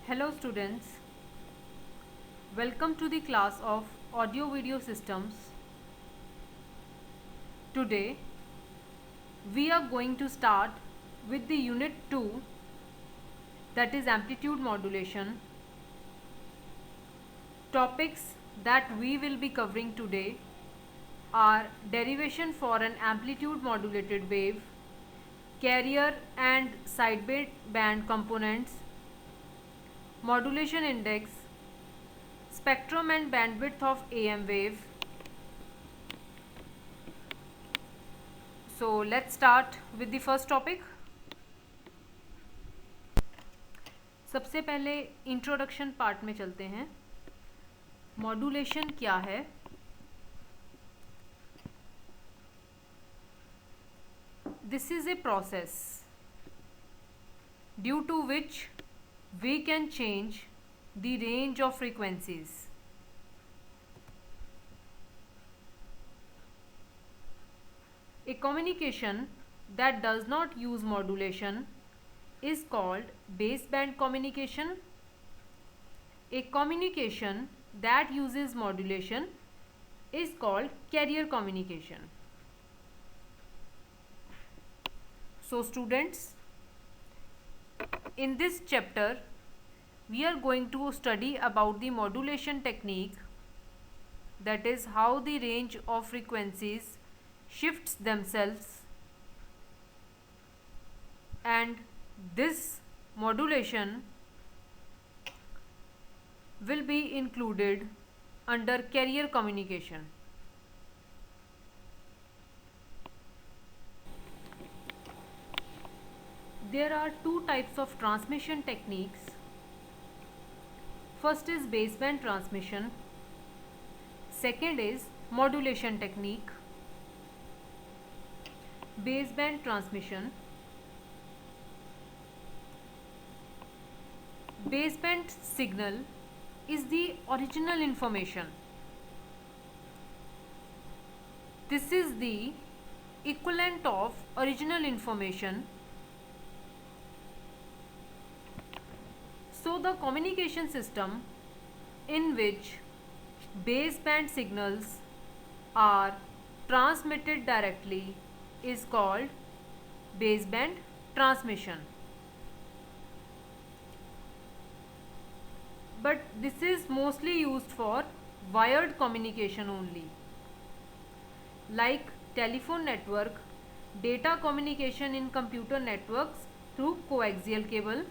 Hello students, welcome to the class of Audio Video Systems. Today we are going to start with the unit 2, that is amplitude modulation. Topics that we will be covering today are derivation for an amplitude modulated wave, carrier and sideband components, modulation index, spectrum and bandwidth of AM wave. So let's start with the first topic. सबसे पहले introduction part में चलते हैं. Modulation क्या है? This is a process due to which we can change the range of frequencies. A communication that does not use modulation is called baseband communication. A communication that uses modulation is called carrier communication. So students, in this chapter we are going to study about the modulation technique, that is how the range of frequencies shifts themselves, and this modulation will be included under carrier communication. There are two types of transmission techniques. First is baseband transmission. Second is modulation technique. Baseband transmission. Baseband signal is the original information. This is the equivalent of original information. So the communication system in which baseband signals are transmitted directly is called baseband transmission. But this is mostly used for wired communication only, like telephone network, data communication in computer networks through coaxial cable.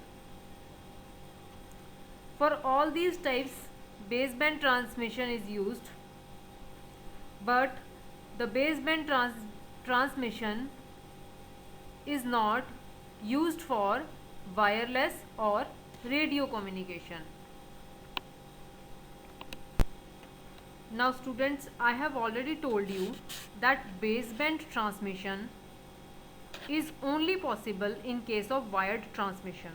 For all these types, baseband transmission is used, but the baseband transmission is not used for wireless or radio communication. Now students, I have already told you that baseband transmission is only possible in case of wired transmission.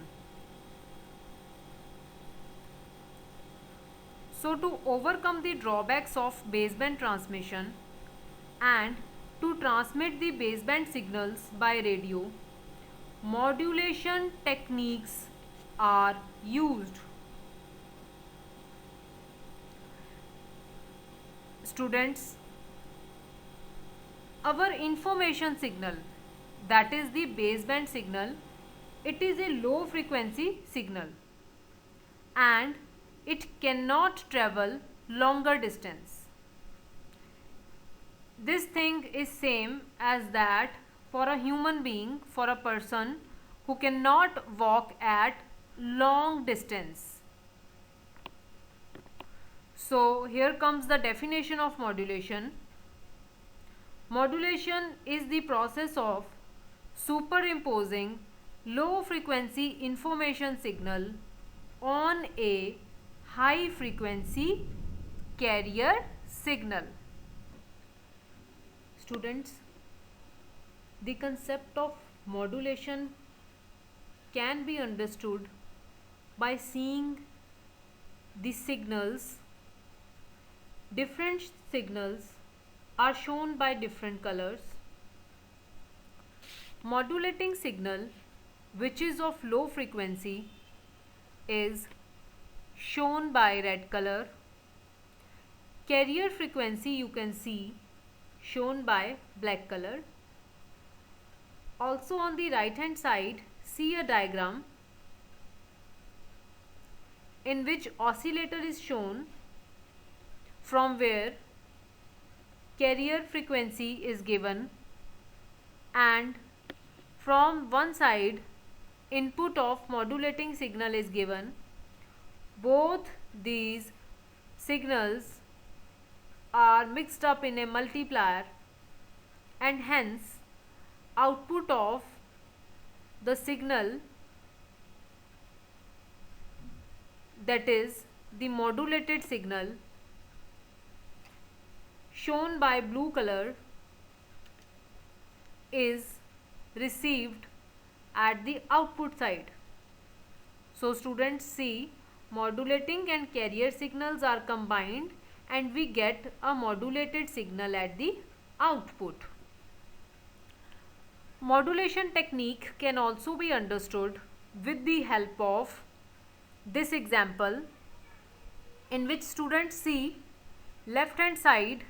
So to overcome the drawbacks of baseband transmission and to transmit the baseband signals by radio, modulation techniques are used. Students, our information signal, that is the baseband signal, it is a low frequency signal and it cannot travel longer distance. This thing is same as that for a human being, for a person who cannot walk at long distance. So here comes the definition of modulation. Modulation is the process of superimposing low frequency information signal on a high frequency carrier signal. Students, the concept of modulation can be understood by seeing the signals. Different signals are shown by different colors. Modulating signal which is of low frequency is shown by red color. Carrier frequency you can see shown by black color. Also on the right hand side, see a diagram in which oscillator is shown from where carrier frequency is given, and from one side input of modulating signal is given. Both these signals are mixed up in a multiplier, and hence output of the signal, that is the modulated signal shown by blue color, is received at the output side. So students, see, modulating and carrier signals are combined and we get a modulated signal at the output. Modulation technique can also be understood with the help of this example, in which students see left hand side.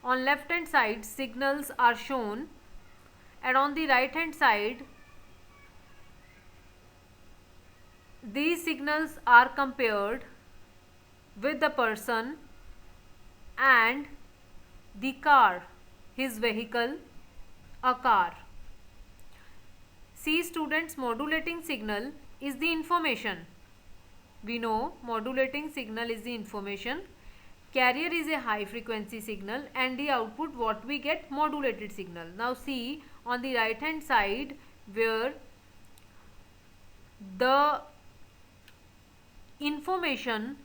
On left hand side signals are shown, and on the right hand side these signals are compared with the person and the car, his vehicle, a car. See students, modulating signal is the information. We know modulating signal is the information. Carrier is a high frequency signal, and the output what we get, modulated signal. Now see on the right hand side where the information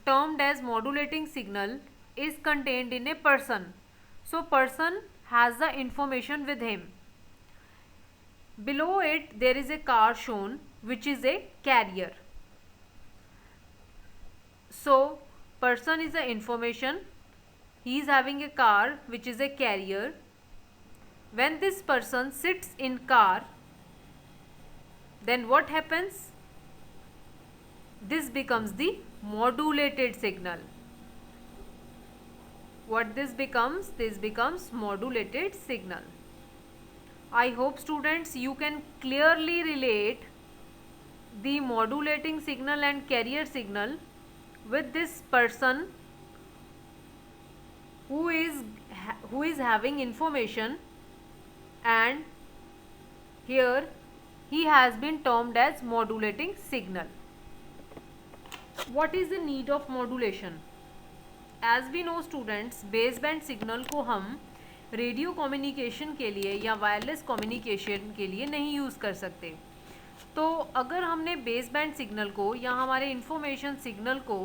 termed as modulating signal is contained in a person. So person has the information with him. Below it there is a car shown, which is a carrier. So person is the information, he is having a car which is a carrier. When this person sits in car, then what happens? This becomes the modulated signal. What this becomes? This becomes modulated signal. I hope students you can clearly relate the modulating signal and carrier signal with this person who is having information, and here he has been termed as modulating signal. What is the need of modulation? As we know students, baseband signal को हम radio communication के लिए या wireless communication के लिए नहीं use कर सकते. तो अगर हमने बेसबैंड सिग्नल को या हमारे इंफॉर्मेशन सिग्नल को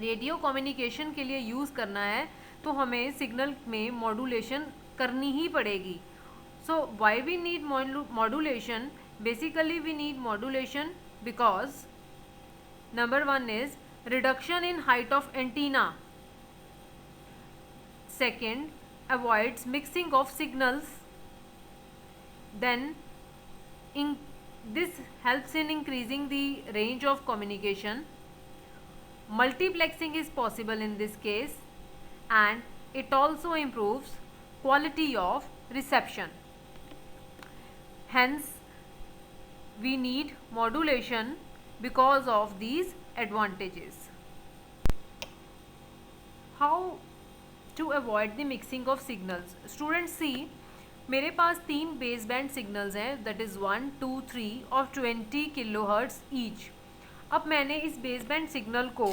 रेडियो कम्युनिकेशन के लिए यूज़ करना है, तो हमें सिग्नल में मॉड्यूलेशन करनी ही पड़ेगी. So why we need modulation? Basically we need modulation because number 1 is reduction in height of antenna. Second, avoids mixing of signals. Then this helps in increasing the range of communication. Multiplexing is possible in this case, and it also improves quality of reception. Hence we need modulation because of these advantages. How to avoid the mixing of signals? Students, see, मेरे पास 3 baseband signals हैं, that is 1, 2, 3 और 20 kilohertz each. अब मैंने इस baseband signal को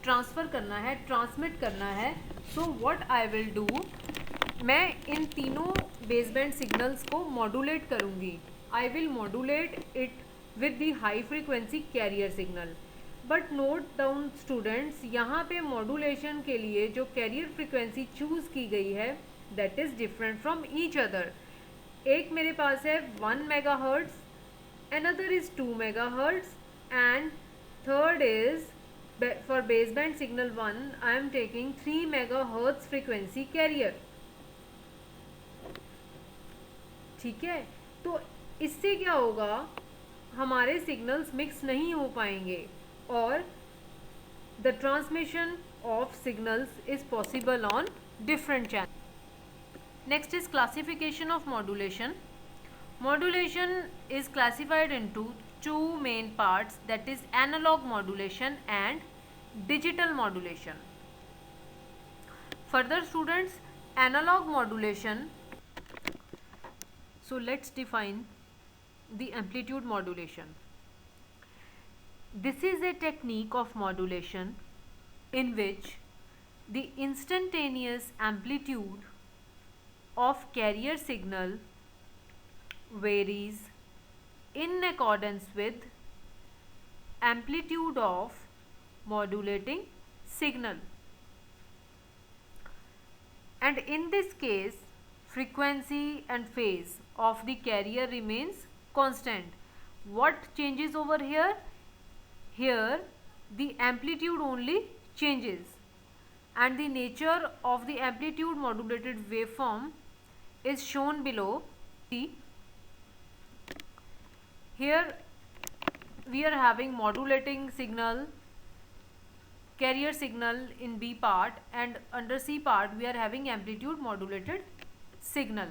transfer करना है, transmit करना है. So what I will do, मैं इन तीनों बेसबैंड सिग्नल्स को मॉड्यूलेट करूँगी. I will modulate it with the high frequency carrier signal. But note down students, यहाँ पे modulation के लिए जो carrier frequency choose की गई है that is different from each other. एक मेरे पास है 1 megahertz, another is 2 megahertz, and third is for baseband signal 1 I am taking 3 megahertz frequency carrier. ठीक है, तो इससे क्या होगा, हमारे सिग्नल्स मिक्स नहीं हो पाएंगे और the transmission of signals is possible on different channels. Next is classification of modulation. Modulation is classified into two main parts, that is analog modulation and digital modulation. Further students, analog modulation, so let's define the amplitude modulation. This is a technique of modulation in which the instantaneous amplitude of carrier signal varies in accordance with amplitude of modulating signal, and in this case frequency and phase of the carrier remains constant. What changes over here? Here the amplitude only changes, and the nature of the amplitude modulated waveform is shown below. See, here we are having modulating signal, carrier signal in B part, and under C part we are having amplitude modulated signal.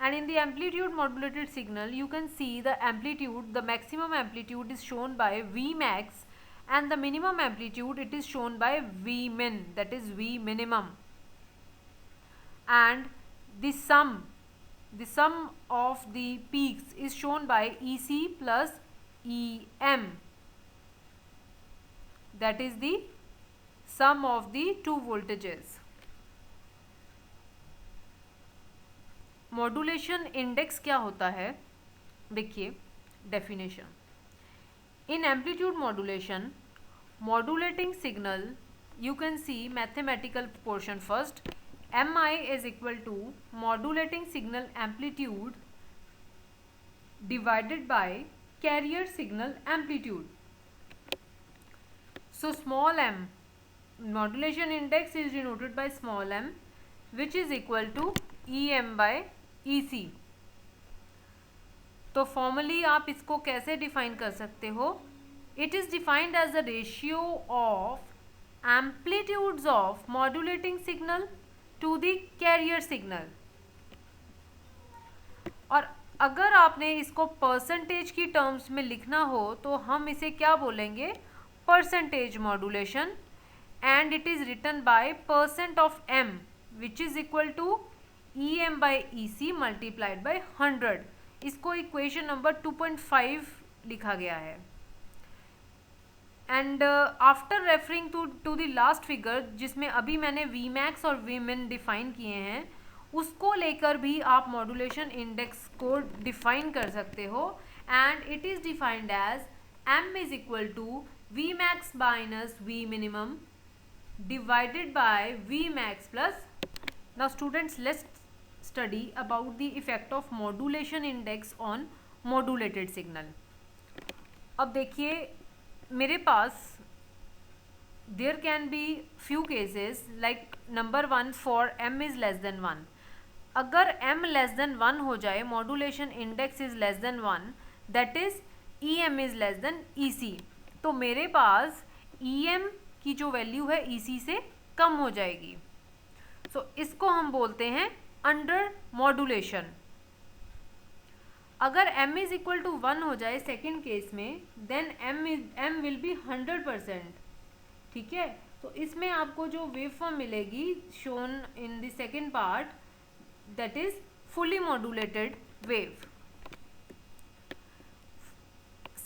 And in the amplitude modulated signal you can see the amplitude, the maximum amplitude is shown by V max, and the minimum amplitude it is shown by V min, that is V minimum, and the sum of the peaks is shown by EC plus EM, that is the sum of the two voltages. Modulation index क्या होता है? देखिए definition. In amplitude modulation, modulating signal, you can see mathematical portion first. Mi is equal to modulating signal amplitude divided by carrier signal amplitude. So small m, modulation index is denoted by small m, which is equal to Em by Ec. तो formally आप इसको कैसे define कर सकते हो? It is defined as the ratio of amplitudes of modulating signal to the carrier signal. और अगर आपने इसको परसेंटेज की टर्म्स में लिखना हो तो हम इसे क्या बोलेंगे? Percentage modulation, and it is written by percent of M which is equal to Em by Ec multiplied by 100. इसको इक्वेशन नंबर 2.5 लिखा गया है. And after referring to the last figure जिसमें अभी मैंने V max और V min डिफाइन किए हैं, उसको लेकर भी आप मॉड्यूलेशन इंडेक्स को डिफाइन कर सकते हो, and it is defined as M is equal to V max minus V minimum divided by V max plus. Now students, let's study about the effect of modulation index on modulated signal. अब देखिए मेरे पास there can be few cases like number 1 for m is less than 1. अगर m less than 1 हो जाए, modulation index is less than 1, that is Em is less than Ec, तो मेरे पास Em की जो वैल्यू है Ec से कम हो जाएगी. सो इसको हम बोलते हैं अंडर मॉड्यूलेशन. अगर m इज इक्वल टू 1 हो जाए सेकेंड केस में, देन m विल बी 100%. ठीक है, तो इसमें आपको जो वेव फॉर्म मिलेगी shown in the second part, that is fully modulated wave.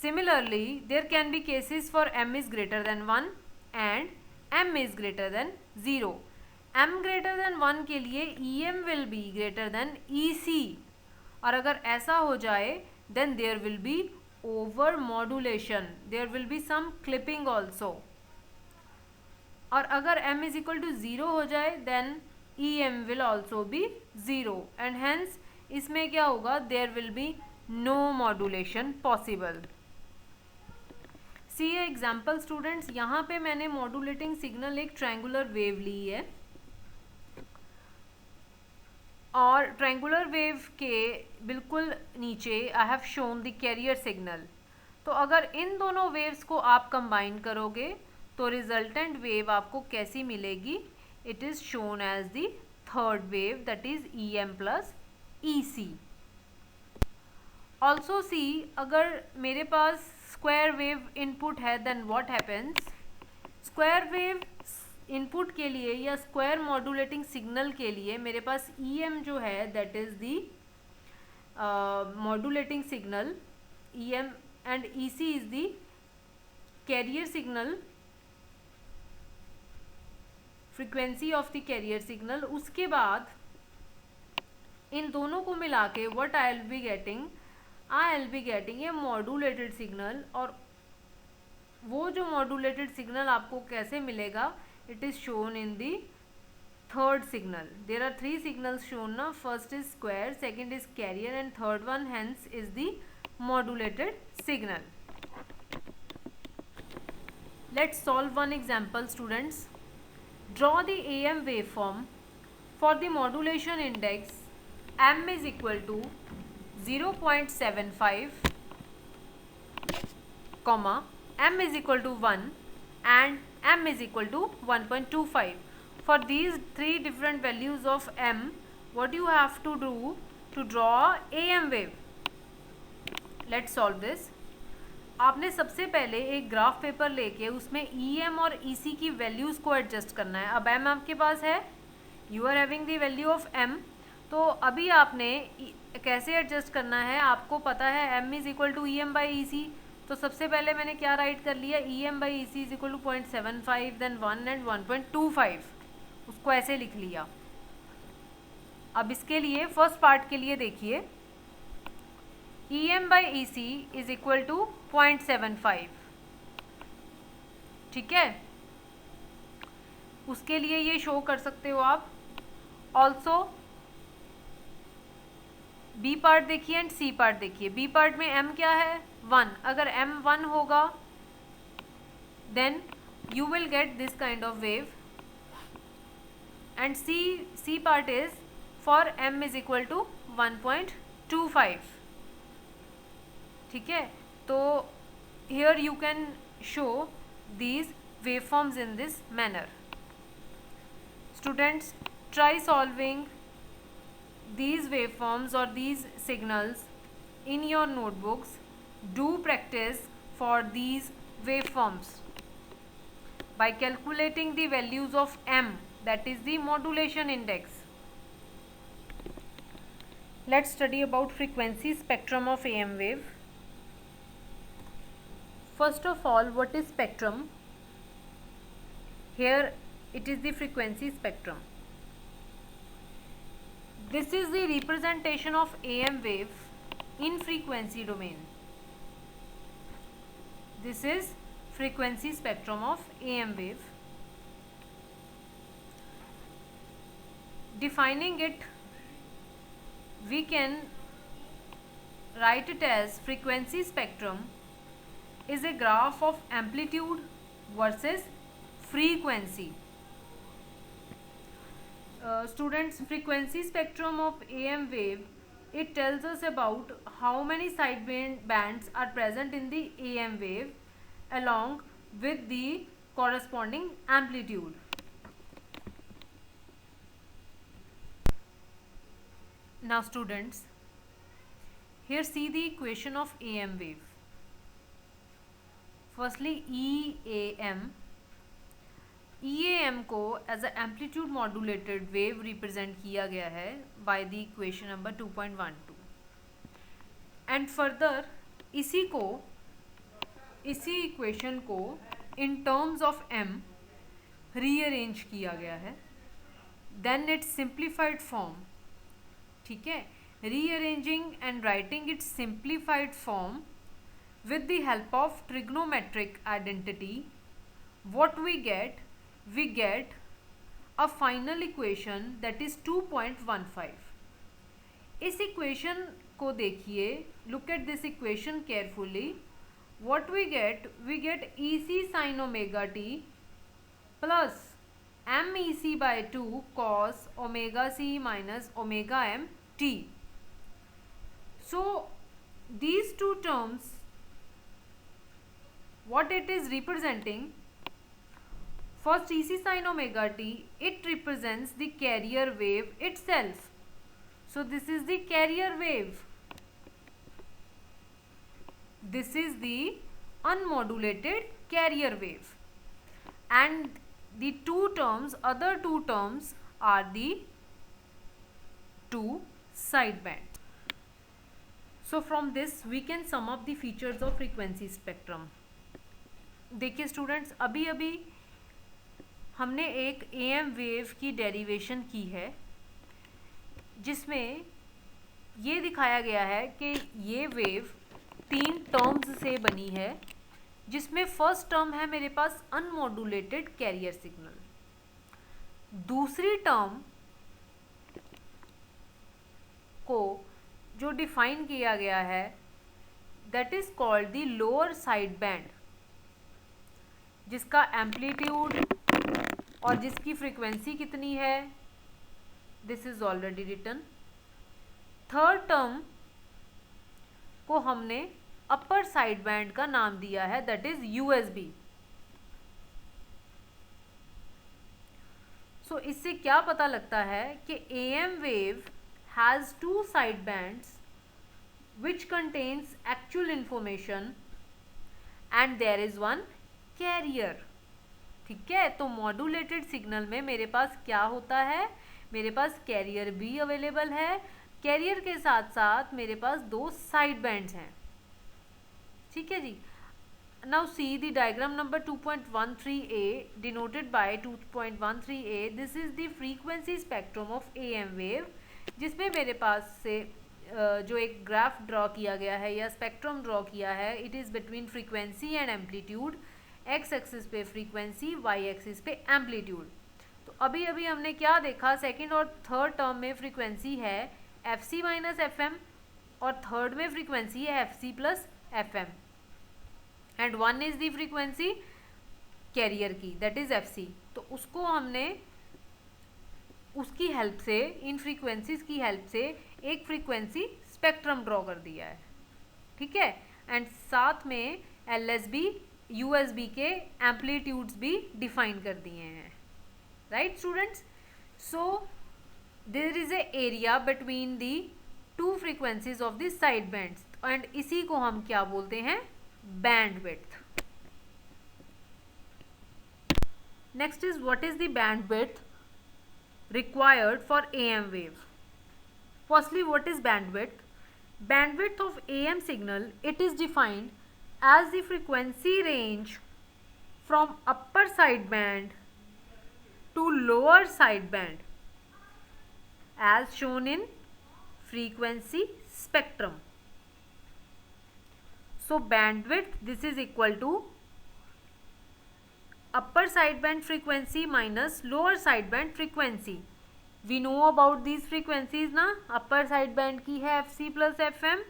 Similarly there can be cases for m is greater than 1 and m is greater than 0. m greater than 1 के लिए Em will be greater than Ec, और अगर ऐसा हो जाए then there will be over modulation, there will be some clipping also. और अगर m is equal to 0 हो जाए then Em will also be 0, and hence इसमें क्या होगा? There will be no modulation possible. See example students, यहाँ पे मैंने मॉड्यूलेटिंग सिग्नल एक ट्रायंगुलर वेव ली है, और ट्रायंगुलर वेव के बिल्कुल नीचे I have shown the carrier signal. तो अगर इन दोनों वेव्स को आप कंबाइन करोगे तो रिजल्टेंट वेव आपको कैसी मिलेगी? It is shown as the third wave, that is EM plus EC। Also see, अगर मेरे पास स्क्वायर वेव इनपुट है then what happens? Square wave input के लिए या स्क्वायर मॉड्यूलेटिंग सिग्नल के लिए मेरे पास EM जो है that is the modulating signal EM and EC is the carrier signal, frequency of the carrier signal। उसके बाद इन दोनों को मिला के what I'll be getting a modulated signal। और वो जो modulated signal आपको कैसे मिलेगा? It is shown in the third signal। There are three signals shown ना, first is square, second is carrier and third one hence is the modulated signal। Let's solve one example, students. Draw the AM waveform for the modulation index m is equal to 0.75, comma m is equal to 1 and m is equal to 1.25. For these three different values of m, what you have to do to draw AM wave? Let's solve this। आपने सबसे पहले एक graph paper लेके उसमें EM और EC की values को adjust करना है। अब M आपके पास है, you are having the value of M, तो अभी आपने कैसे एडजस्ट करना है? आपको पता है M is equal to EM by EC, तो सबसे पहले मैंने क्या राइट कर लिया? EM by EC is equal to 0.75 then 1 and 1.25, उसको ऐसे लिख लिया। अब इसके लिए फर्स्ट पार्ट के लिए देखिए, EM by EC is equal to 0.75, ठीक है? उसके लिए ये शो कर सकते हो आप। ऑल्सो बी पार्ट देखिए एंड सी पार्ट देखिए। बी पार्ट में M क्या है? 1। अगर M 1 होगा then you will get this kind of wave and C part is for M is equal to 1.25, ठीक है? तो here you can show these waveforms in this manner। Students, try solving these waveforms or these signals in your notebooks। Do practice for these waveforms by calculating the values of M, that is the modulation index। Let's study about frequency spectrum of AM wave। First of all, what is spectrum? Here it is the frequency spectrum। This is the representation of AM wave in frequency domain। This is frequency spectrum of AM wave। Defining it, we can write it as frequency spectrum is a graph of amplitude versus frequency। Students, frequency spectrum of AM wave, it tells us about how many side bands are present in the AM wave along with the corresponding amplitude। Now students, here see the equation of AM wave। Firstly EAM को as a amplitude modulated wave represent किया गया है by the equation number 2.12 and further इसी equation को in terms of M rearrange किया गया है then its simplified form, ठीक है? Rearranging and writing its simplified form with the help of trigonometric identity, what we get a final equation that is 2.15। इस equation को देखिए, look at this equation carefully। what we get EC sin omega t plus MEC by 2 cos omega c minus omega m t। so these two terms what it is representing, for Tc sin omega t, it represents the carrier wave itself. So this is the carrier wave. This is the unmodulated carrier wave. And the other two terms are the two sidebands. So from this we can sum up the features of frequency spectrum. देखिए students, अभी अभी हमने एक am wave की derivation की है जिसमें ये दिखाया गया है कि ये वेव 3 टर्म्स से बनी है, जिसमें फर्स्ट टर्म है मेरे पास अनमॉड्यूलेटेड कैरियर सिग्नल, दूसरी टर्म को जो डिफाइन किया गया है that is called the lower side band, जिसका एम्पलीट्यूड और जिसकी फ्रीक्वेंसी कितनी है, this is already written. Third term को हमने अपर साइड बैंड का नाम दिया है, दैट इज यूएसबी। सो इससे क्या पता लगता है कि am wave has 2 side bands which contains actual information and there is one carrier। ठीक है, तो मॉड्यूलेटेड सिग्नल में मेरे पास क्या होता है, मेरे पास कैरियर भी अवेलेबल है, कैरियर के साथ साथ मेरे पास 2 साइड बैंड्स हैं। ठीक है जी। Now see the diagram number 2.13a denoted by 2.13a, this is the frequency spectrum of AM wave, जिसमें मेरे पास से जो एक ग्राफ ड्रॉ किया गया है या स्पेक्ट्रम ड्रॉ किया है, it is between frequency and amplitude, x axis पे फ्रीक्वेंसी, वाई एक्सिस पे एम्पलीट्यूड। तो अभी अभी हमने क्या देखा, सेकंड और थर्ड टर्म में फ्रीक्वेंसी है f c minus f m और थर्ड में फ्रीक्वेंसी है f c plus f m, and one is the frequency carrier की, दैट इज एफ सी। तो उसको हमने उसकी हेल्प से, इन फ्रीक्वेंसीज की हेल्प से एक फ्रीक्वेंसी स्पेक्ट्रम ड्रॉ कर दिया है। ठीक है, एंड साथ में एलएसबी यूएसबी के एम्पलीट्यूड्स भी डिफाइन कर दिए हैं। Right students, so there is a area between the 2 frequencies of the side bands, and इसी को हम क्या बोलते हैं, bandwidth. Next is what is the bandwidth required for AM wave. Firstly, what is bandwidth? Bandwidth of AM signal, it is defined as the frequency range from upper sideband to lower sideband as shown in frequency spectrum. So bandwidth, this is equal to upper sideband frequency minus lower sideband frequency. We know about these frequencies ना, upper sideband की है FC plus FM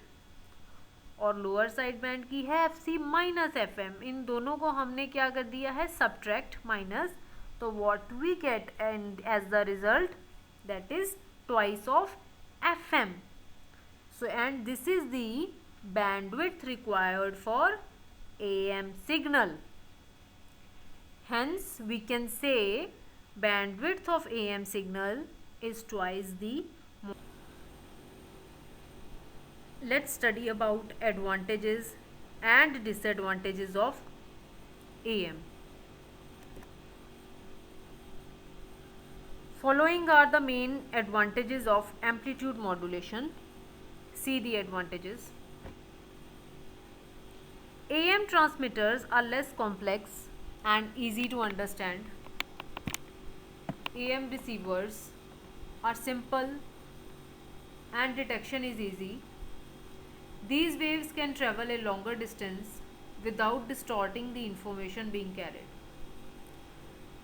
और lower sideband की है FC minus FM। इन दोनों को हमने क्या कर दिया है, subtract minus, तो what we get and as the result that is twice of FM. So and this is the bandwidth required for AM signal. Hence, we can say bandwidth of AM signal is twice the. Let's study about advantages and disadvantages of AM. Following are the main advantages of amplitude modulation. See the advantages. AM transmitters are less complex and easy to understand. AM receivers are simple and detection is easy. These waves can travel a longer distance without distorting the information being carried,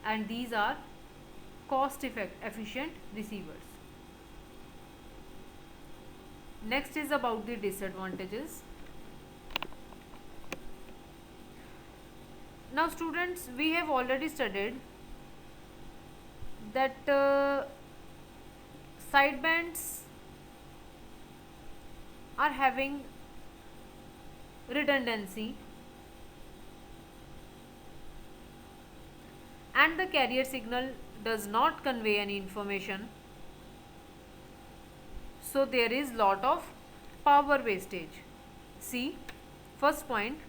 and these are cost efficient receivers. Next is about the disadvantages. Now students, we have already studied that sidebands are having redundancy and the carrier signal does not convey any information, so there is lot of power wastage. See, first point,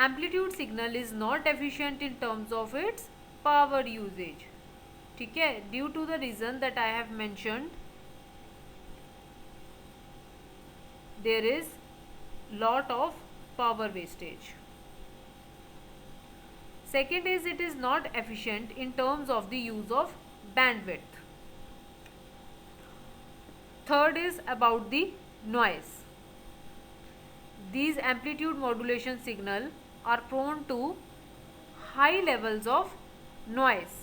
amplitude signal is not efficient in terms of its power usage. ठीक है, due to the reason that I have mentioned, there is lot of power wastage. Second is, it is not efficient in terms of the use of bandwidth. Third is about the noise. These amplitude modulation signal are prone to high levels of noise.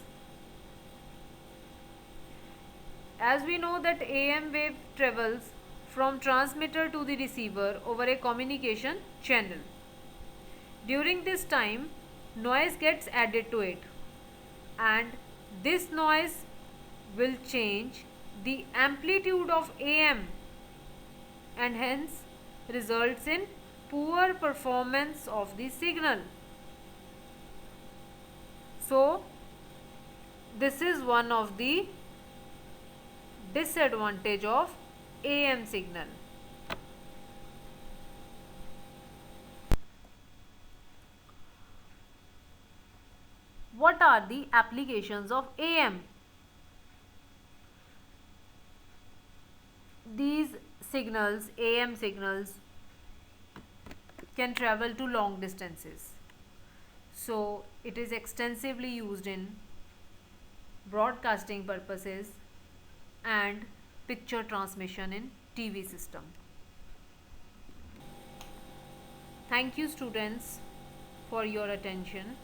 As we know that AM wave travels from transmitter to the receiver over a communication channel. During this time, noise gets added to it, and this noise will change the amplitude of AM and hence results in poor performance of the signal. So this is one of the disadvantage of AM signal. What are the applications of AM? These signals, AM signals, can travel to long distances. So it is extensively used in broadcasting purposes and picture transmission in TV system. Thank you students for your attention.